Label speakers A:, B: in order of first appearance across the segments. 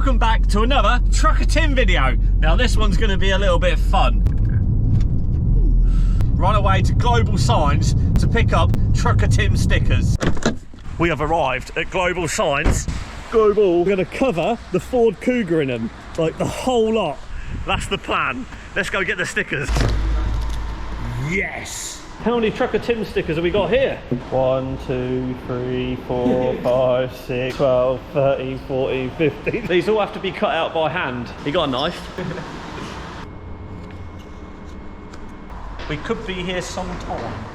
A: welcome back to another Trucker Tim video. Now this one's going to be a little bit fun. Run away to Global Signs to pick up Trucker Tim stickers. We have arrived at Global Signs. Global. We're going to cover the Ford Cougar in them, like the whole lot. That's the plan. Let's go get the stickers. Yes! How many Trucker Tim stickers have we got here? 1, 2, 3, 4, 5, 6, 12, 13, 14, 15. These all have to be cut out by hand. You got a knife? We could be here sometime.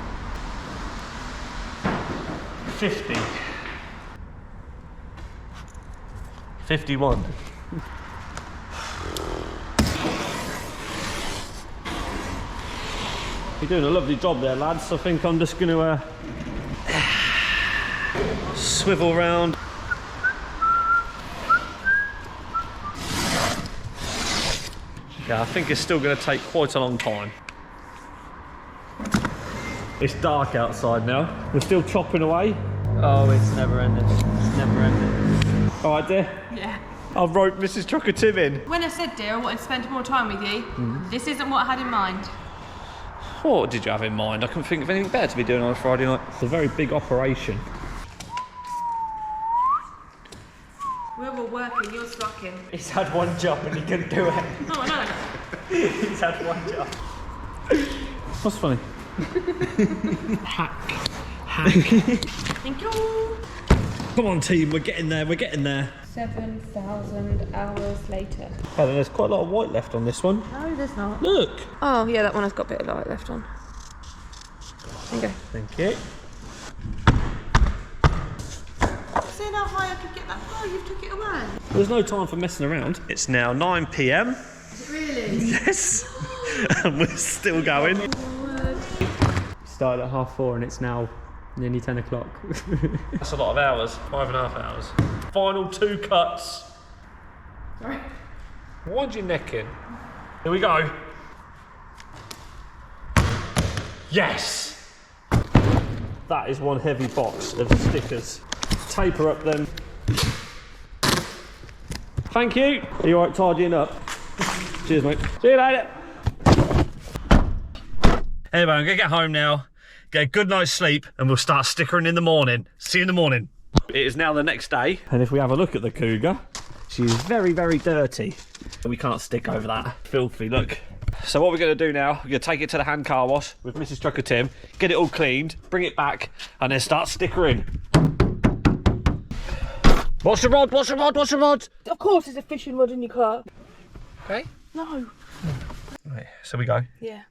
A: 50. 51. You're doing a lovely job there, lads. I think I'm just going to swivel round. Yeah, I think it's still going to take quite a long time. It's dark outside now. We're still chopping away.
B: Oh, it's never ending. It's never ending.
A: All right, dear?
C: Yeah.
A: I wrote Mrs. Trucker Tim in.
C: When I said, dear, I wanted to spend more time with you, this isn't what I had in mind.
A: What did you have in mind? I couldn't think of anything better to be doing on a Friday night. It's a very big operation.
C: We're all working, you're slacking.
B: He's had one job and he couldn't do it.
C: Oh, no.
B: He's had one job.
A: What's funny? Hack.
C: Thank you.
A: Come on, team, we're getting there, we're getting there.
C: 7,000 hours later.
A: Oh, there's quite a lot of white left on this one.
C: No, there's not.
A: Look.
C: Oh, yeah, that one has got a bit of light left on. There you go.
A: Thank you.
C: See how high I could get that? Oh, you took it away.
A: There's no time for messing around. It's now 9 PM.
C: Is it really?
A: Yes. And we're still going.
B: Started at 4:30 and it's now nearly 10 o'clock.
A: That's a lot of hours, 5.5 hours. Final 2 cuts.
C: Sorry.
A: Wind your neck in. Here we go. Yes! That is one heavy box of stickers. Taper up then. Thank you. Are you alright tidying up? Cheers, mate. See you later. Anyway, I'm gonna get home now, get a good night's sleep, and we'll start stickering in the morning. See you in the morning. It is now the next day, and if we have a look at the Cougar, she's very, very dirty. We can't stick over that. Filthy, look. So what we're going to do now, we're going to take it to the hand car wash with Mrs. Trucker Tim, get it all cleaned, bring it back, and then start stickering. What's the rod? What's the rod? What's the rod?
C: Of course there's a fishing rod in your car.
A: Okay.
C: No.
A: Right, so we go.
C: Yeah.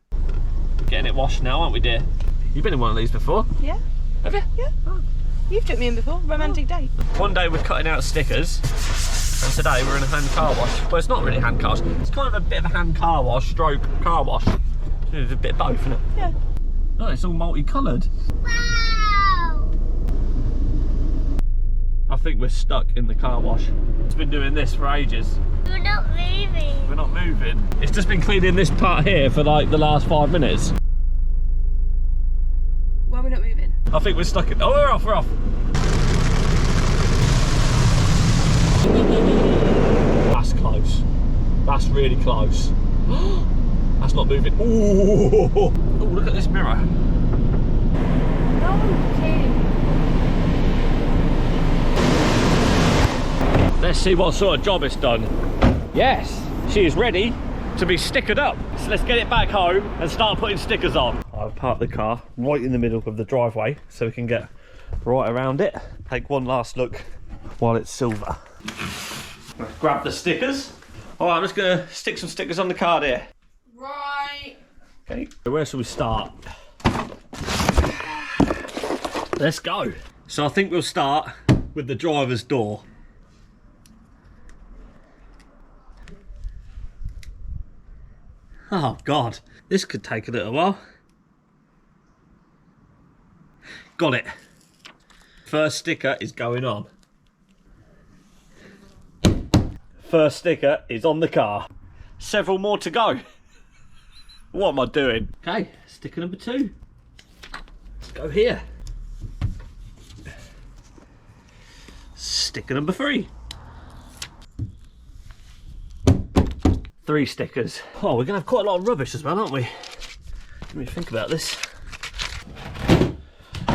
A: Getting it washed now, aren't we, dear? You've been in one of these before?
C: Yeah.
A: Have you?
C: Yeah. Oh. You've took me in before. Romantic date. One
A: day we're cutting out stickers, and today we're in a hand car wash. Well, it's not really a hand car wash. It's kind of a bit of a hand car wash, stroke car wash. It's a bit of both, isn't it?
C: Yeah.
A: No, it's all multicoloured.
D: Wow!
A: I think we're stuck in the car wash. It's been doing this for ages.
D: We're not moving.
A: We're not moving. It's just been cleaning this part here for like the last 5 minutes.
C: Why are we not moving?
A: I think we're stuck in. Oh, we're off, we're off. That's close. That's really close. That's not moving. Ooh. Oh, look at this mirror.
C: No, Tim.
A: Let's see what sort of job it's done. Yes, she is ready to be stickered up. So let's get it back home and start putting stickers on. I've parked the car right in the middle of the driveway so we can get right around it. Take one last look while it's silver. Let's grab the stickers. All right, I'm just gonna stick some stickers on the car there.
C: Right.
A: Okay, where should we start? Let's go. So I think we'll start with the driver's door. Oh God, this could take a little while. Got it. First sticker is going on. First sticker is on the car. Several more to go. What am I doing? Okay, sticker number 2. Let's go here. Sticker number 3. 3 stickers. Oh, we're gonna have quite a lot of rubbish as well, aren't we? Let me think about this.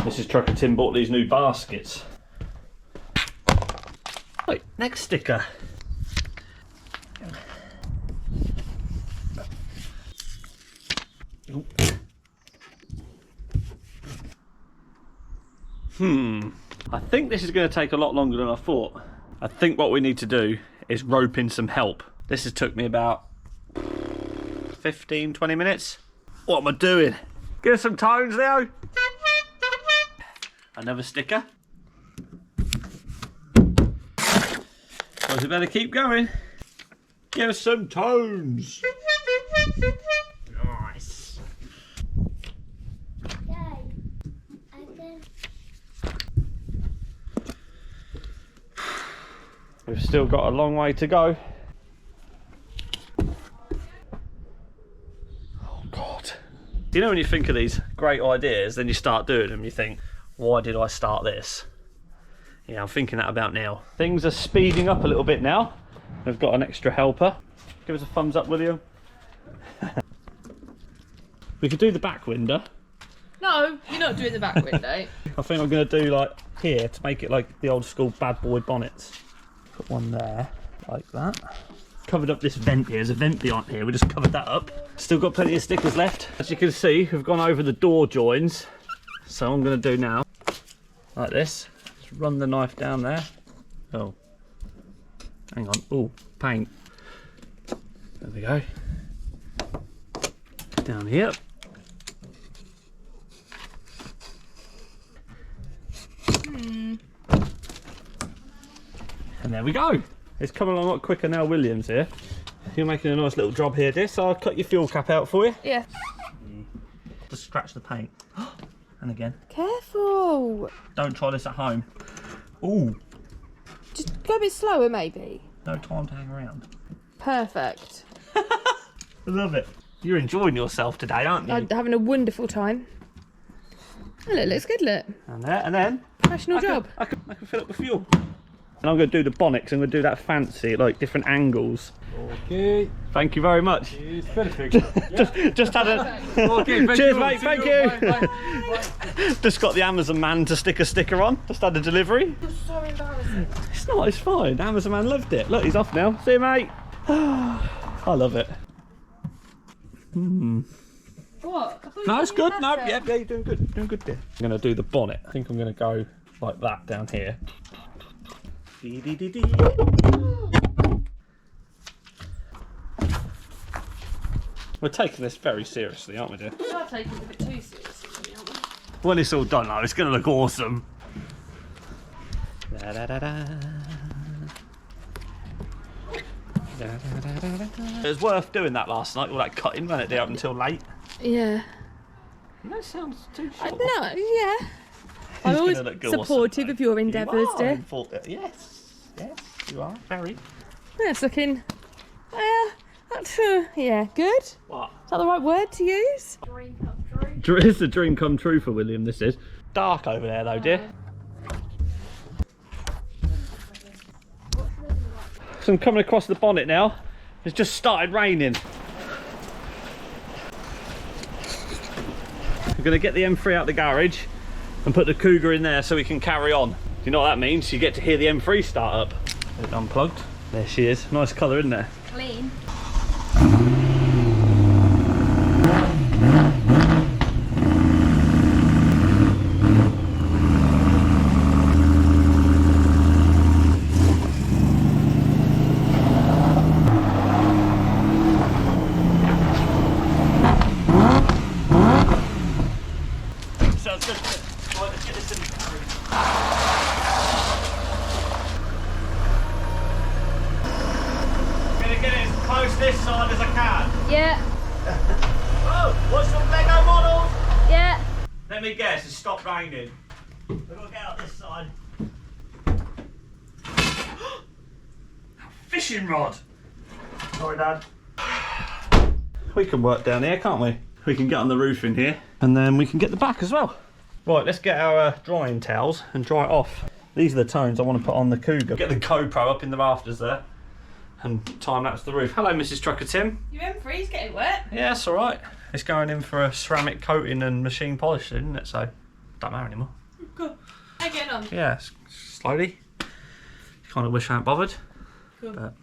A: This is Trucker Tim bought these new baskets. Right, next sticker. I think this is going to take a lot longer than I thought. I think what we need to do is rope in some help. This has took me about 15-20 minutes. What am I doing? Give us some tones, Leo. Another sticker. Well, we better keep going. Give us some tones. Nice. We've still got a long way to go. Oh God. You know when you think of these great ideas, then you start doing them, you think, why did I start this? Yeah, I'm thinking that about now. Things are speeding up a little bit now. We've got an extra helper. Give us a thumbs up, will you? We could do the back window.
C: No, you're not doing the back window.
A: I think I'm going to do like here to make it like the old school bad boy bonnets. Put one there, like that. Covered up this vent here. There's a vent beyond here. We just covered that up. Still got plenty of stickers left. As you can see, we've gone over the door joins. So I'm going to do now, like this. Just run the knife down there. Oh, hang on. Oh, paint. There we go. Down here. And there we go. It's coming along a lot quicker now, Williams here. You're making a nice little job here, dear, so I'll cut your fuel cap out for you.
C: Yeah.
A: Just scratch the paint. And again.
C: Careful.
A: Don't try this at home. Ooh.
C: Just go a bit slower, maybe.
A: No time to hang around.
C: Perfect.
A: I love it. You're enjoying yourself today, aren't you?
C: I'm having a wonderful time. Well, it looks good, look.
A: And there, and then
C: Professional job.
A: I can fill up the fuel. And I'm going to do the bonnet because I'm going to do that fancy, like different angles.
B: Okay.
A: Thank you very much.
B: It's perfect.
A: just had a.
B: Okay,
A: Cheers, mate. Thank you.
B: Bye, bye.
A: Just got the Amazon man to stick a sticker on. Just had a delivery.
C: You're so embarrassing.
A: It's not. It's fine. Amazon man loved it. Look, he's off now. See you, mate. I love it.
C: What?
A: No, it's good. No, yeah, you're doing good. Doing good, dear. I'm going to do the bonnet. I think I'm going to go like that down here. Dee-dee-dee-dee. We're taking this very seriously, aren't we, dear?
C: We are taking it a bit too seriously, aren't we?
A: When it's all done, though, it's going to look awesome. Da, da, da, da. Da, da, da, da, da. It was worth doing that last night, all that cutting, wasn't it, dear, up until late?
C: Yeah.
A: That sounds too short.
C: No, yeah. I'm
A: It's
C: always
A: gonna look
C: supportive
A: awesome,
C: of your endeavours,
A: You are
C: dear.
A: in fault. Yes, you are, very.
C: Yeah, it's looking. Yeah, good. Is
A: What?
C: that the right word to use?
A: It's a dream come true for William, this is. Dark over there though, dear. So I'm coming across the bonnet now. It's just started raining. We're going to get the M3 out the garage and put the Cougar in there so we can carry on. You know what that means? You get to hear the M3 start up. It's unplugged. There she is. Nice colour, isn't there?
C: Clean.
A: Sounds good. Right, let's get this in the garage. I'm going to get it as close this side as I can.
C: Yeah.
A: Oh, what's some Lego models?
C: Yeah.
A: Let me guess, it's stopped raining. We've got to get out this side. Fishing rod. Sorry, Dad. We can work down here, can't we? We can get on the roof in here, and then we can get the back as well. Right, let's get our drying towels and dry it off. These are the tones I want to put on the Cougar. Get the GoPro up in the rafters there. and time-lapse the roof. Hello, Mrs. Trucker Tim.
E: Your M3's getting wet.
A: Yeah, it's all right. It's going in for a ceramic coating and machine polish, isn't it? So, don't matter anymore.
E: Cool. How you getting on?
A: Yeah, slowly. Kind of wish I hadn't bothered.
E: Cool.
A: But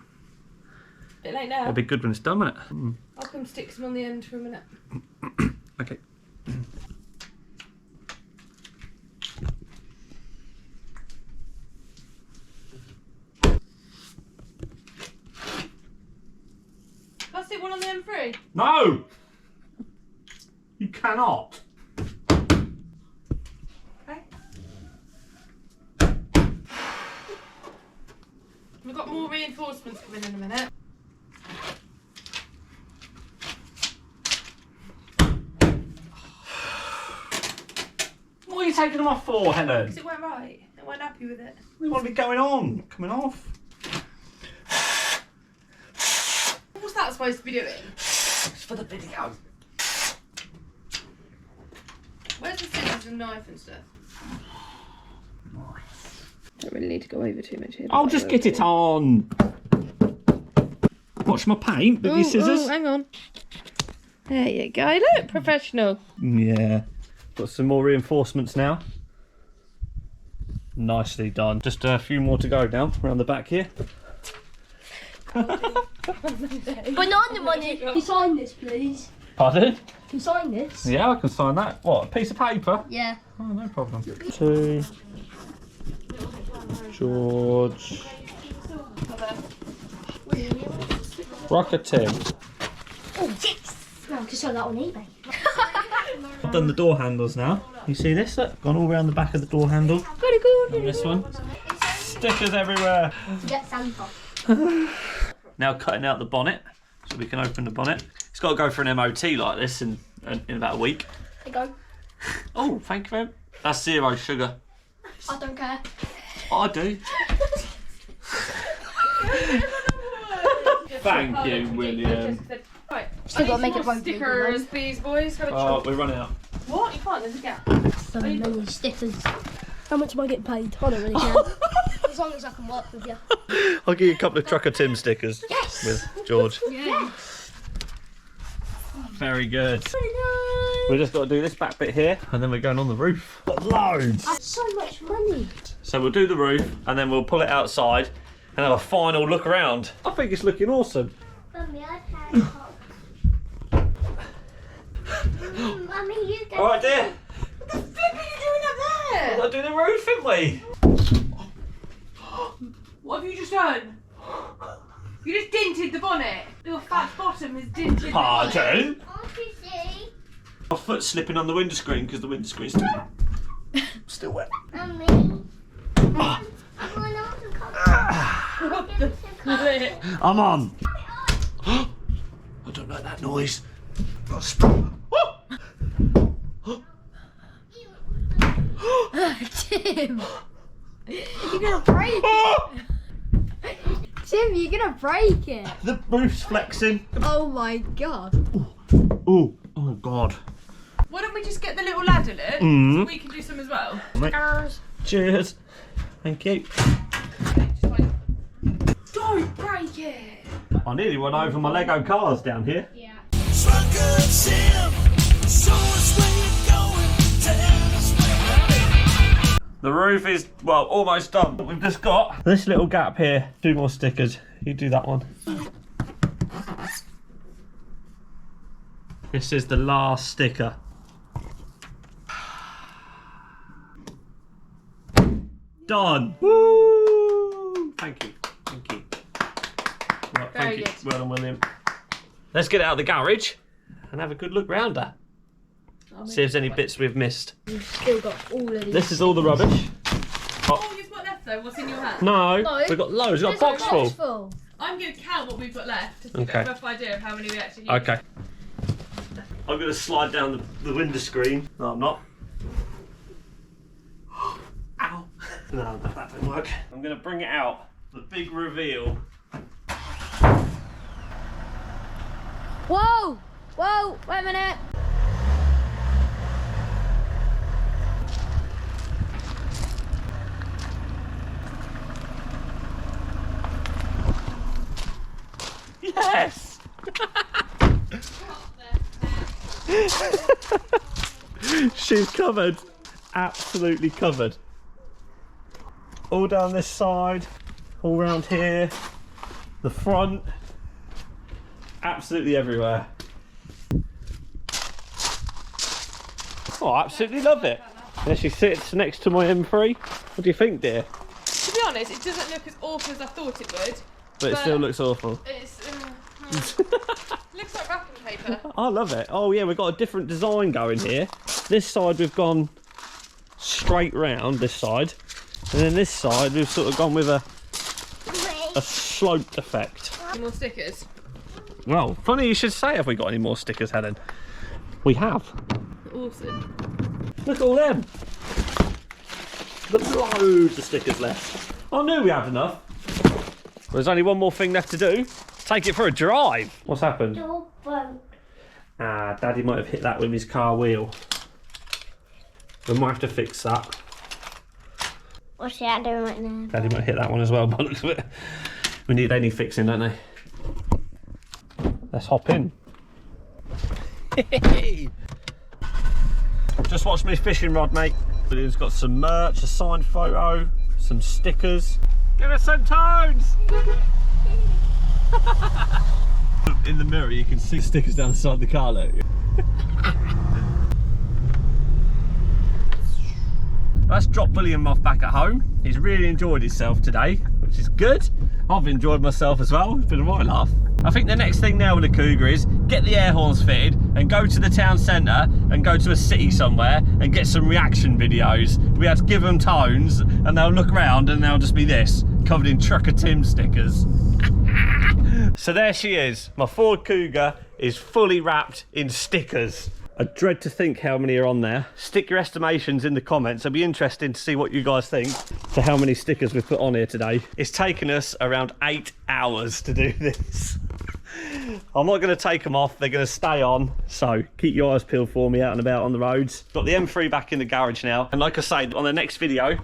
E: Bit late now.
A: it'll be good when it's done, won't it? Mm.
E: I'll come stick some on the end for a minute.
A: Okay.
E: Can I stick one on the M3?
A: No! You cannot.
E: Okay. We've got more reinforcements coming in a minute.
A: What are you taking them off for, Helen?
E: Because it went right. I weren't happy with it.
A: We want to be going on, coming off.
E: What's that supposed to be doing?
A: It's for the video.
E: Where's the scissors and knife and stuff?
C: Don't really need to go over too much here.
A: I'll just get it on. Watch my paint with these scissors.
C: Hang on. There you go. Look, professional.
A: Yeah. Got some more reinforcements now. Nicely done. Just a few more to go now around the back here.
D: Banana money. Can you sign this, please?
A: Pardon?
D: Can you sign this?
A: Yeah, I can sign that. What, a piece of paper?
D: Yeah.
A: Oh, no problem. To George Rocker Tim.
D: Oh, yes! No, I can sell that on eBay.
A: I've done the door handles now. You see this? Look, gone all around the back of the door handle.
D: Very good.
A: And this one. Stickers everywhere.
D: Get Santa.
A: Now cutting out the bonnet so we can open the bonnet. It's got to go for an MOT like this in about a week.
D: There you go.
A: Oh, thank you very much. That's 0 sugar.
D: I don't care.
A: I do. Thank you, William.
E: Right.
D: Still got to make it one
E: Stickers, please, boys. Have a
A: Oh,
E: chop.
A: we're running out.
E: What? You can't. There's a gap.
D: So many stickers. How much am I getting paid? I don't really care. As long as I can work with you.
A: I'll give you a couple of Trucker Tim stickers
D: Yes!
A: with George.
D: Yeah.
A: Very good. We just got to do this back bit here and then we're going on the roof. Got loads.
D: That's so much money.
A: So we'll do the roof and then we'll pull it outside and have a final look around. I think it's looking awesome.
D: Mummy, I can't talk. Mummy, you go.
A: All right, dear.
E: What the flip are you doing up there?
A: We've got to do the roof, haven't we?
E: What have you just done? You just dinted the bonnet. Your fat bottom has dinted the bonnet.
A: Pardon?
D: Can't you see?
A: My foot's slipping on the windscreen because the windscreen's still wet.
D: Mummy. Everyone else will come.
E: What the flip?
A: I'm on. I don't like that noise.
D: Tim, you're gonna break it. Tim, you're gonna break it.
A: The roof's flexing.
D: Oh my god.
A: Oh God.
E: Why don't we just get the little ladder lit
A: Mm.
E: so we can do some as well?
A: Cheers. Thank you.
E: Don't break it.
A: I nearly went over my Lego cars down here.
D: Yeah.
F: Trucker Tim, show us where you're going, tell us where.
A: The roof is, well, almost done. We've just got this little gap here. 2 more stickers. You do that one. This is the last sticker. Done. Woo! Thank you. Thank you. Right,
E: Very
A: thank you.
E: good.
A: Well done, William. Let's get it out of the garage and have a good look round her. See if there's any bits we've missed.
D: You've still got all of these.
A: This is all the rubbish.
E: Oh, you've got left though. What's in your hand?
A: No,
D: No.
A: we've got loads. We've got a
D: There's
A: box full.
E: I'm going to count what we've got left to
A: Okay.
E: get a rough idea of how many we actually use.
A: Okay. I'm going to slide down the window screen. No, I'm not. Ow. No, that didn't work. I'm going to bring it out. The big reveal.
D: Whoa! Whoa! Wait a minute.
A: Yes! She's covered. Absolutely covered. All down this side, all around here, the front, absolutely everywhere. Oh, I absolutely love it. There she sits next to my M3. What do you think, dear?
E: To be honest, it doesn't look as awful as I thought it would.
A: But it still looks awful.
E: It's looks like wrapping paper.
A: I love it. Oh yeah, we've got a different design going here. This side we've gone straight round, this side. And then this side we've sort of gone with a sloped effect.
E: More stickers.
A: Well, funny you should say, have we got any more stickers, Helen? We have.
E: Awesome.
A: Look at all them. There's loads of stickers left. I knew we had enough. There's only one more thing left to do. Take it for a drive. What's happened? Ah, Daddy might have hit that with his car wheel. We might have to fix that.
D: What's that doing right now?
A: Daddy might hit that one as well by the looks of it. They need fixing, don't they? Let's hop in. Just watched me fishing rod, mate. It's got some merch, a signed photo, some stickers. Give us some tones! In the mirror you can see stickers down the side of the car, look. That's dropped William off back at home. He's really enjoyed himself today, which is good. I've enjoyed myself as well. It's been a right laugh. I think the next thing now with the Cougar is get the air horns fitted and go to the town centre and go to a city somewhere and get some reaction videos. We have to give them tones and they'll look around and they'll just be this, covered in Trucker Tim stickers. So there she is. My Ford Cougar is fully wrapped in stickers. I dread to think how many are on there. Stick your estimations in the comments. It'll be interesting to see what you guys think to how many stickers we've put on here today. It's taken us around 8 hours to do this. I'm not going to take them off. They're going to stay on. So keep your eyes peeled for me out and about on the roads. Got the M3 back in the garage now. And like I say, on the next video,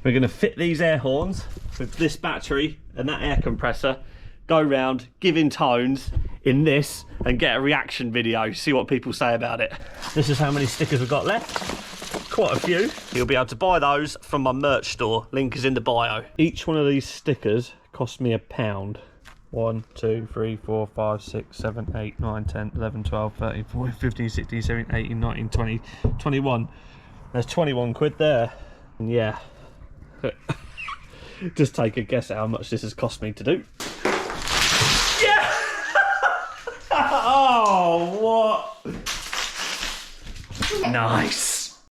A: we're going to fit these air horns with this battery and that air compressor. Go round, giving tones in this and get a reaction video, see what people say about it. This is how many stickers we've got left. Quite a few. You'll be able to buy those from my merch store. Link is in the bio. Each one of these stickers cost me £1. 1, 2, 3, 4, 5, 6, 7, 8, 9, 10, 11, 12, 13, 14, 15, 16, 17, 18, 19, 20, 21. There's 21 quid there. And yeah. Just take a guess at how much this has cost me to do. Yeah! Oh, what? Nice.